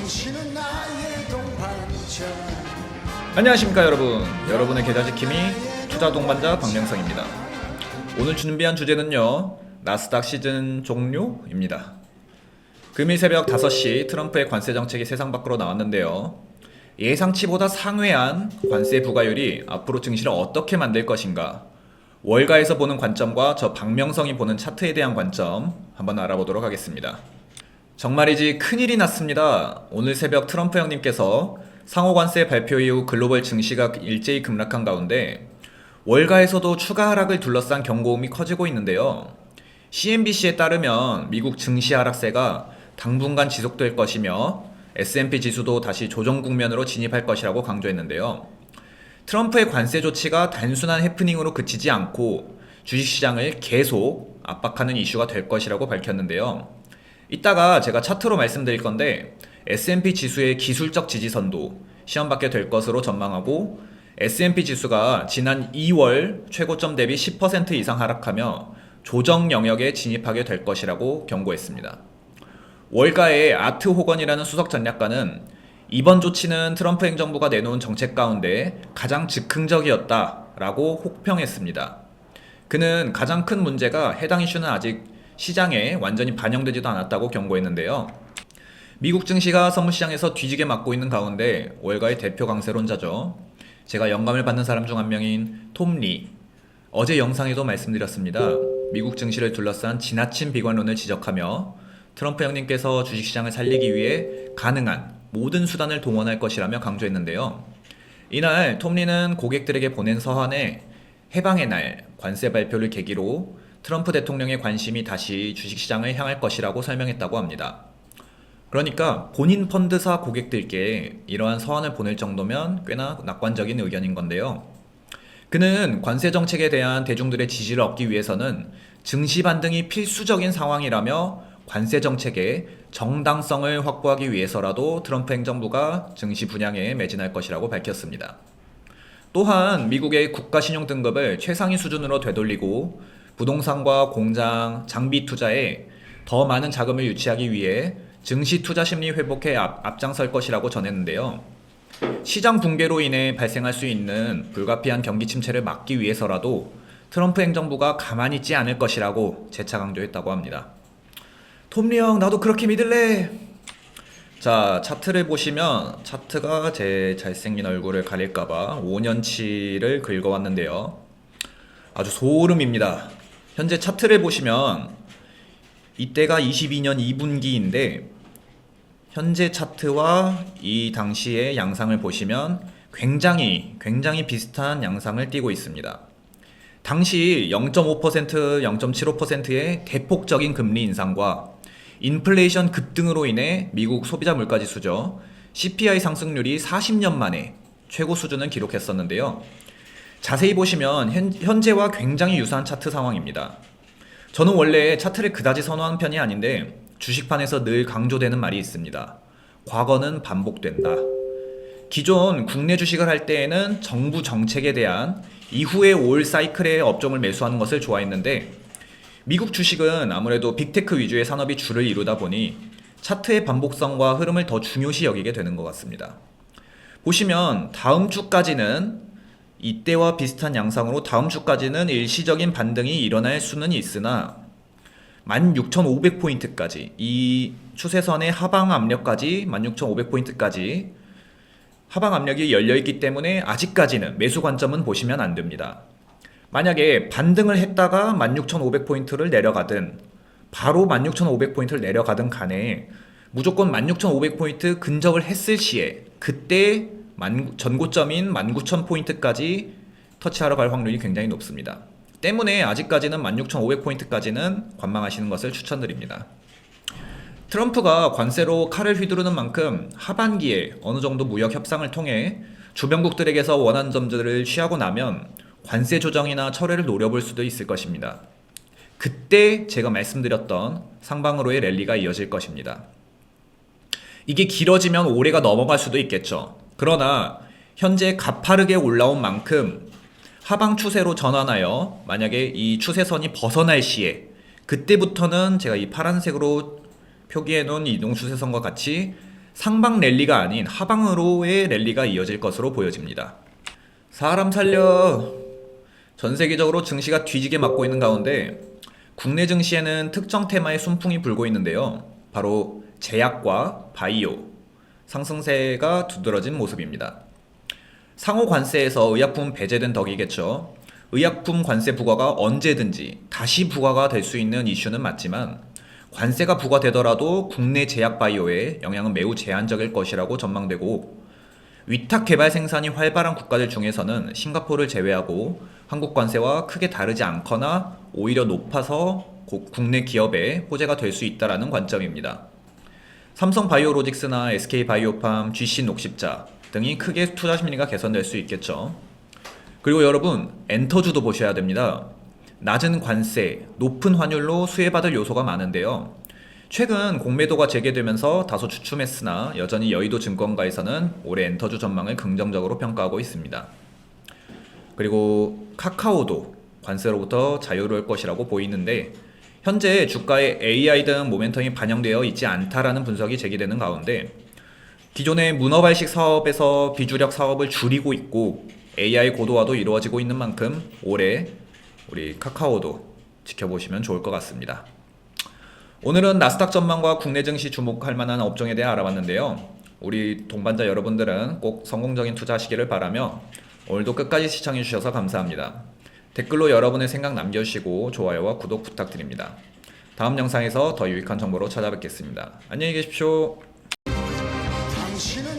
당신은 나의 동반자. 안녕하십니까 여러분. 여러분의 계좌 지킴이 투자 동반자 박명성입니다. 오늘 준비한 주제는요, 나스닥 시즌 종료입니다. 금일 새벽 5시 트럼프의 관세 정책이 세상 밖으로 나왔는데요, 예상치보다 상회한 관세 부과율이 앞으로 증시를 어떻게 만들 것인가, 월가에서 보는 관점과 저 박명성이 보는 차트에 대한 관점 한번 알아보도록 하겠습니다. 정말이지 큰일이 났습니다. 오늘 새벽 트럼프 형님께서 상호관세 발표 이후 글로벌 증시가 일제히 급락한 가운데 월가에서도 추가 하락을 둘러싼 경고음이 커지고 있는데요. CNBC에 따르면 미국 증시 하락세가 당분간 지속될 것이며 S&P 지수도 다시 조정 국면으로 진입할 것이라고 강조했는데요. 트럼프의 관세 조치가 단순한 해프닝으로 그치지 않고 주식시장을 계속 압박하는 이슈가 될 것이라고 밝혔는데요. 이따가 제가 차트로 말씀드릴 건데, S&P 지수의 기술적 지지선도 시험받게 될 것으로 전망하고, S&P 지수가 지난 2월 최고점 대비 10% 이상 하락하며 조정 영역에 진입하게 될 것이라고 경고했습니다. 월가의 아트 호건이라는 수석 전략가는 이번 조치는 트럼프 행정부가 내놓은 정책 가운데 가장 즉흥적이었다라고 혹평했습니다. 그는 가장 큰 문제가 해당 이슈는 아직 시장에 완전히 반영되지도 않았다고 경고했는데요. 미국 증시가 선물시장에서 뒤지게 맞고 있는 가운데 월가의 대표 강세론자죠, 제가 영감을 받는 사람 중 한 명인 톰 리, 어제 영상에도 말씀드렸습니다. 미국 증시를 둘러싼 지나친 비관론을 지적하며 트럼프 형님께서 주식시장을 살리기 위해 가능한 모든 수단을 동원할 것이라며 강조했는데요. 이날 톰 리는 고객들에게 보낸 서한에 해방의 날 관세 발표를 계기로 트럼프 대통령의 관심이 다시 주식시장을 향할 것이라고 설명했다고 합니다. 그러니까 본인 펀드사 고객들께 이러한 서한을 보낼 정도면 꽤나 낙관적인 의견인 건데요. 그는 관세 정책에 대한 대중들의 지지를 얻기 위해서는 증시 반등이 필수적인 상황이라며 관세 정책의 정당성을 확보하기 위해서라도 트럼프 행정부가 증시 분양에 매진할 것이라고 밝혔습니다. 또한 미국의 국가신용 등급을 최상위 수준으로 되돌리고 부동산과 공장, 장비 투자에 더 많은 자금을 유치하기 위해 증시 투자 심리 회복에 앞장설 것이라고 전했는데요. 시장 붕괴로 인해 발생할 수 있는 불가피한 경기 침체를 막기 위해서라도 트럼프 행정부가 가만히 있지 않을 것이라고 재차 강조했다고 합니다. 톰리 형, 나도 그렇게 믿을래. 자, 차트를 보시면 차트가 제 잘생긴 얼굴을 가릴까봐 5년치를 긁어왔는데요. 아주 소름입니다. 현재 차트를 보시면 이때가 22년 2분기인데 현재 차트와 이 당시의 양상을 보시면 굉장히 비슷한 양상을 띠고 있습니다. 당시 0.5%, 0.75%의 대폭적인 금리 인상과 인플레이션 급등으로 인해 미국 소비자 물가지수죠, CPI 상승률이 40년 만에 최고 수준을 기록했었는데요. 자세히 보시면 현재와 굉장히 유사한 차트 상황입니다. 저는 원래 차트를 그다지 선호하는 편이 아닌데 주식판에서 늘 강조되는 말이 있습니다. 과거는 반복된다. 기존 국내 주식을 할 때에는 정부 정책에 대한 이후에 올 사이클의 업종을 매수하는 것을 좋아했는데, 미국 주식은 아무래도 빅테크 위주의 산업이 주를 이루다 보니 차트의 반복성과 흐름을 더 중요시 여기게 되는 것 같습니다. 보시면 다음 주까지는 이때와 비슷한 양상으로 다음 주까지는 일시적인 반등이 일어날 수는 있으나 16,500포인트까지, 이 추세선의 하방 압력까지 16,500포인트까지 하방 압력이 열려있기 때문에 아직까지는 매수 관점은 보시면 안 됩니다. 만약에 반등을 했다가 16,500포인트를 내려가든 바로 16,500포인트를 내려가든 간에 무조건 16,500포인트 근접을 했을 시에 그때 전고점인 19,000포인트까지 터치하러 갈 확률이 굉장히 높습니다. 때문에 아직까지는 16,500포인트까지는 관망하시는 것을 추천드립니다. 트럼프가 관세로 칼을 휘두르는 만큼 하반기에 어느 정도 무역 협상을 통해 주변국들에게서 원하는 점들을 취하고 나면 관세 조정이나 철회를 노려볼 수도 있을 것입니다. 그때 제가 말씀드렸던 상방으로의 랠리가 이어질 것입니다. 이게 길어지면 올해가 넘어갈 수도 있겠죠. 그러나 현재 가파르게 올라온 만큼 하방 추세로 전환하여 만약에 이 추세선이 벗어날 시에 그때부터는 제가 이 파란색으로 표기해 놓은 이동 추세선과 같이 상방 랠리가 아닌 하방으로의 랠리가 이어질 것으로 보여집니다. 사람 살려. 전 세계적으로 증시가 뒤지게 맞고 있는 가운데 국내 증시에는 특정 테마의 순풍이 불고 있는데요. 바로 제약과 바이오, 상승세가 두드러진 모습입니다. 상호 관세에서 의약품 배제된 덕이겠죠. 의약품 관세 부과가 언제든지 다시 부과가 될 수 있는 이슈는 맞지만 관세가 부과되더라도 국내 제약 바이오에 영향은 매우 제한적일 것이라고 전망되고, 위탁 개발 생산이 활발한 국가들 중에서는 싱가포르를 제외하고 한국 관세와 크게 다르지 않거나 오히려 높아서 국내 기업에 호재가 될 수 있다는 관점입니다. 삼성 바이오로직스나 SK 바이오팜, GC 녹십자 등이 크게 투자 심리가 개선될 수 있겠죠. 그리고 여러분, 엔터주도 보셔야 됩니다. 낮은 관세, 높은 환율로 수혜받을 요소가 많은데요. 최근 공매도가 재개되면서 다소 주춤했으나 여전히 여의도 증권가에서는 올해 엔터주 전망을 긍정적으로 평가하고 있습니다. 그리고 카카오도 관세로부터 자유로울 것이라고 보이는데, 현재 주가에 AI 등 모멘텀이 반영되어 있지 않다라는 분석이 제기되는 가운데, 기존의 문어발식 사업에서 비주력 사업을 줄이고 있고 AI 고도화도 이루어지고 있는 만큼 올해 우리 카카오도 지켜보시면 좋을 것 같습니다. 오늘은 나스닥 전망과 국내 증시 주목할 만한 업종에 대해 알아봤는데요. 우리 동반자 여러분들은 꼭 성공적인 투자하시기를 바라며 오늘도 끝까지 시청해주셔서 감사합니다. 댓글로 여러분의 생각 남겨주시고 좋아요와 구독 부탁드립니다. 다음 영상에서 더 유익한 정보로 찾아뵙겠습니다. 안녕히 계십시오. 당신은